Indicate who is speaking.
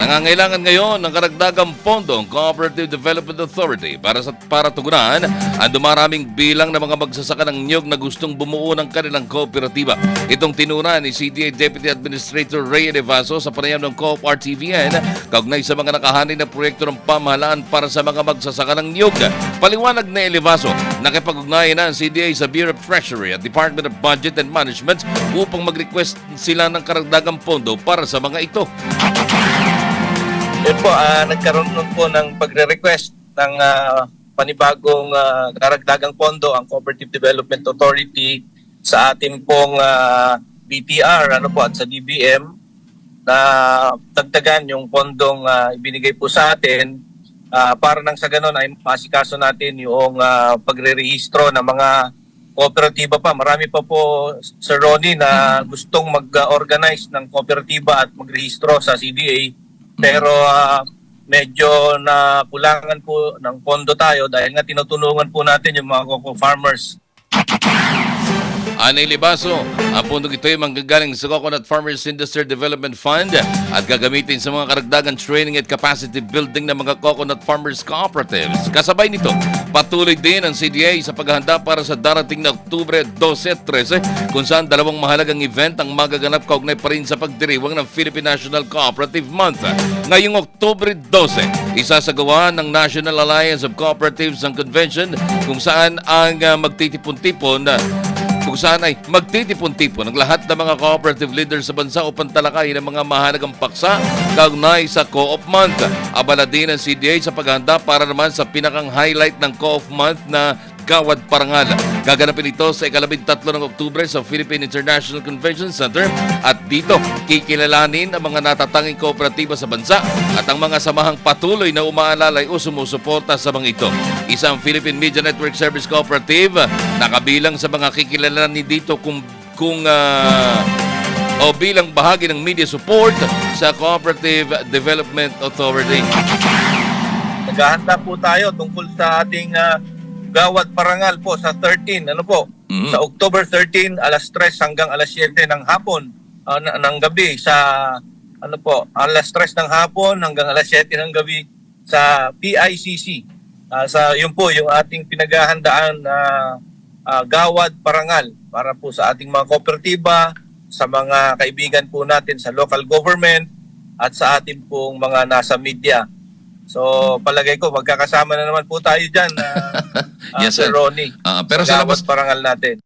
Speaker 1: Nangangailangan ngayon ng karagdagang pondo ang Cooperative Development Authority para tugunan ang dumaraming bilang ng mga magsasaka ng niyog na gustong bumuo ng kanilang kooperatiba. Itong tinuna ni CDA Deputy Administrator Ray Evaso sa panayam ng Co-op RTVN kaugnay sa mga nakahanin na proyekto ng pamahalaan para sa mga magsasaka ng niyog. Paliwanag na Evaso, nakipag-ugnayan na ang CDA sa Bureau of Treasury at Department of Budget and Management upang mag-request sila ng karagdagang pondo para sa mga ito.
Speaker 2: Yun po, nagkaroon nun po ng pagre-request ng panibagong karagdagang pondo ang Cooperative Development Authority sa ating pong BTR at sa DBM na dagdagan yung pondong ibinigay po sa atin para nang sa ganun ay masikaso natin yung pagre-rehistro ng mga kooperatiba pa. Marami pa po, Sir Ronnie, na gustong mag-organize ng kooperatiba at magrehistro sa CDA. Pero medyo nakulangan po ng pondo tayo dahil nga tinutulungan po natin yung mga cocoa farmers.
Speaker 1: Anay Libaso, ang pundong ito ay manggagaling sa Coconut Farmers Industry Development Fund at gagamitin sa mga karagdagang training at capacity building ng mga coconut farmers cooperatives. Kasabay nito, patuloy din ang CDA sa paghahanda para sa darating na Oktubre 12 at 13 kung saan dalawang mahalagang event ang magaganap kaugnay pa rin sa pagdiriwang ng Philippine National Cooperative Month. Ngayong Oktubre 12, isasagawa ng National Alliance of Cooperatives ang convention kung saan ang magtitipon-tipon ang lahat ng mga cooperative leaders sa bansa upang talakayin ang mga mahalagang paksa kaugnay sa Co-op Month. Abala din ang CDA sa paghahanda para naman sa pinakang highlight ng Co-op Month na Gawad Parangal. Gaganapin ito sa 13 ng Oktubre sa Philippine International Convention Center at dito kikilalanin ang mga natatanging kooperatiba sa bansa at ang mga samahang patuloy na umaalalay o sumusuporta sa mga ito. Isang Philippine Media Network Service Cooperative na kabilang sa mga kikilalanin dito bilang bahagi ng media support sa Cooperative Development Authority.
Speaker 2: Naghahanda po tayo tungkol sa ating Gawad Parangal po sa 13, sa October 13, alas 3 hanggang alas 7 ng hapon, ng gabi sa, alas 3 ng hapon hanggang alas 7 ng gabi sa PICC. Yun po yung ating pinaghahandaan na Gawad Parangal para po sa ating mga kooperatiba, sa mga kaibigan po natin sa local government at sa ating pong mga nasa media. So palagay ko magkakasama na naman po tayo dyan,
Speaker 1: Yes,
Speaker 2: Sir Ronnie.
Speaker 1: Pero
Speaker 2: sa
Speaker 1: sa labas
Speaker 2: Gawad Parangal natin.